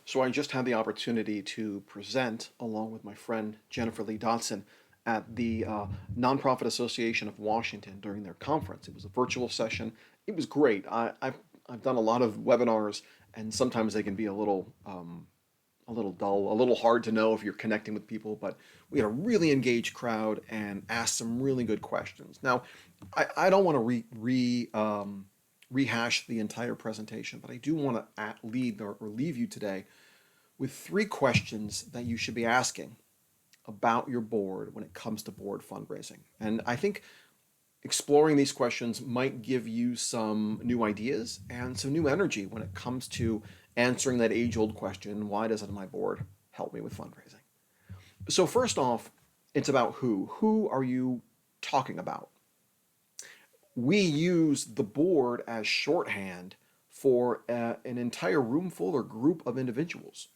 So I just had the opportunity to present along with my friend Jennifer Lee Dotson at the Nonprofit Association of Washington during their conference. It was a virtual session. It was great. I've done a lot of webinars, and sometimes they can be a little dull, a little hard to know if you're connecting with people. But we had a really engaged crowd and asked some really good questions. Now, I don't want to rehash the entire presentation, but I do want to leave you today with three questions that you should be asking about your board when it comes to board fundraising. And I think exploring these questions might give you some new ideas and some new energy when it comes to answering that age-old question, why doesn't my board help me with fundraising? So first off, it's about who. Who are you talking about? We use the board as shorthand for an entire room full or group of individuals.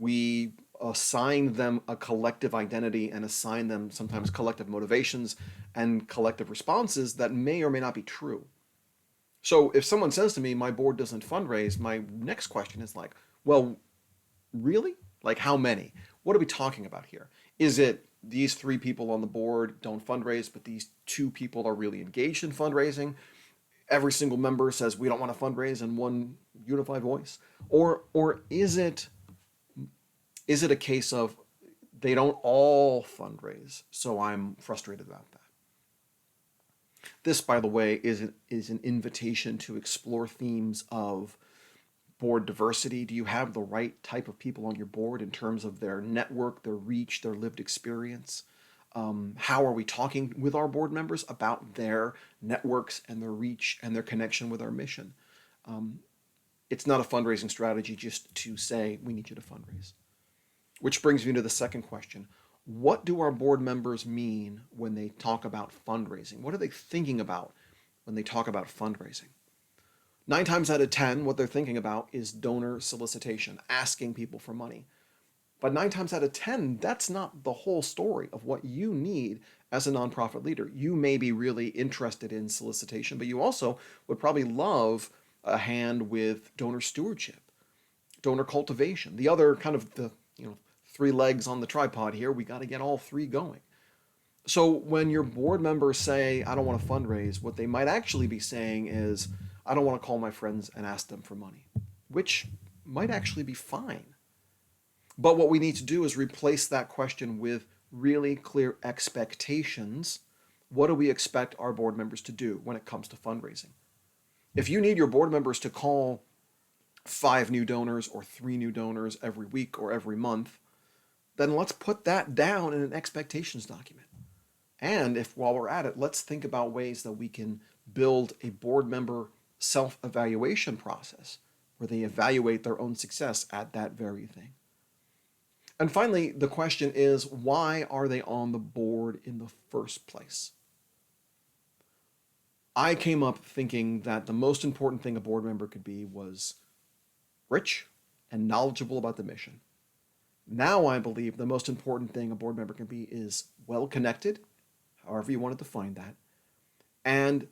We assign them a collective identity and assign them sometimes collective motivations and collective responses that may or may not be true. So if someone says to me, my board doesn't fundraise, my next question is like, well, really? Like how many? What are we talking about here? Is it these three people on the board don't fundraise, but these two people are really engaged in fundraising? Every single member says we don't want to fundraise in one unified voice? Or is it a case of they don't all fundraise, so I'm frustrated about that? This, by the way, is an invitation to explore themes of board diversity. Do you have the right type of people on your board in terms of their network, their reach, their lived experience? How are we talking with our board members about their networks and their reach and their connection with our mission? It's not a fundraising strategy just to say, we need you to fundraise. Which brings me to the second question. What do our board members mean when they talk about fundraising? What are they thinking about when they talk about fundraising? 9 times out of 10, what they're thinking about is donor solicitation, asking people for money. But 9 times out of 10, that's not the whole story of what you need as a nonprofit leader. You may be really interested in solicitation, but you also would probably love a hand with donor stewardship, donor cultivation, the other kind of the three legs on the tripod here. We got to get all three going. So when your board members say, I don't want to fundraise, what they might actually be saying is, I don't want to call my friends and ask them for money, which might actually be fine. But what we need to do is replace that question with really clear expectations. What do we expect our board members to do when it comes to fundraising? If you need your board members to call 5 new donors or 3 new donors every week or every month, then let's put that down in an expectations document. And if while we're at it, let's think about ways that we can build a board member self-evaluation process where they evaluate their own success at that very thing. And finally, the question is, why are they on the board in the first place? I came up thinking that the most important thing a board member could be was rich and knowledgeable about the mission. Now I believe the most important thing a board member can be is well-connected, however you want to define that. And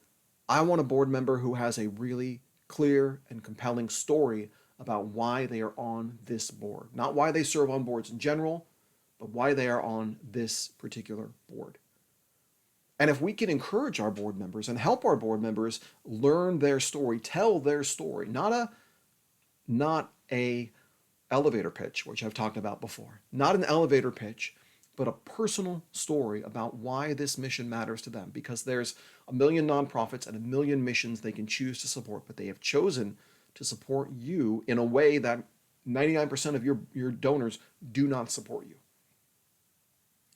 I want a board member who has a really clear and compelling story about why they are on this board. Not why they serve on boards in general, but why they are on this particular board. And if we can encourage our board members and help our board members learn their story, tell their story, not a elevator pitch, which I've talked about before. Not an elevator pitch, but a personal story about why this mission matters to them. Because there's a million nonprofits and a million missions they can choose to support, but they have chosen to support you in a way that 99% of your donors do not support you.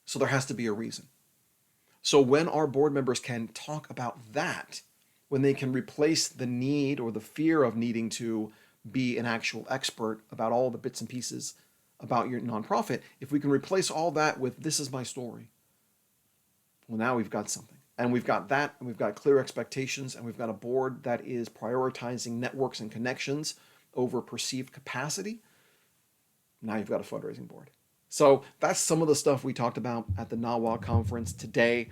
So there has to be a reason. So when our board members can talk about that, when they can replace the need or the fear of needing to be an actual expert about all the bits and pieces about your nonprofit, if we can replace all that with this is my story, well, now we've got something. And we've got that, and we've got clear expectations, and we've got a board that is prioritizing networks and connections over perceived capacity. Now you've got a fundraising board. So that's some of the stuff we talked about at the NAWA conference today.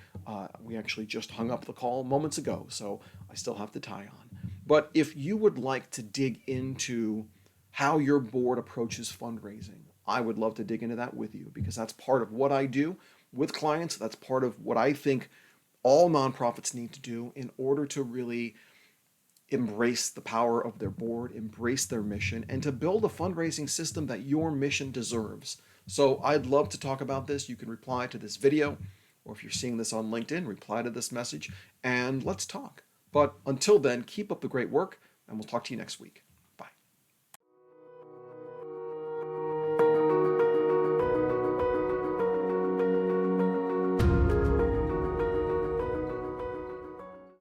We actually just hung up the call moments ago, so I still have to tie on. But if you would like to dig into how your board approaches fundraising. I would love to dig into that with you because that's part of what I do with clients. That's part of what I think all nonprofits need to do in order to really embrace the power of their board, embrace their mission, and to build a fundraising system that your mission deserves. So I'd love to talk about this. You can reply to this video, or if you're seeing this on LinkedIn, reply to this message, and let's talk. But until then, keep up the great work, and we'll talk to you next week.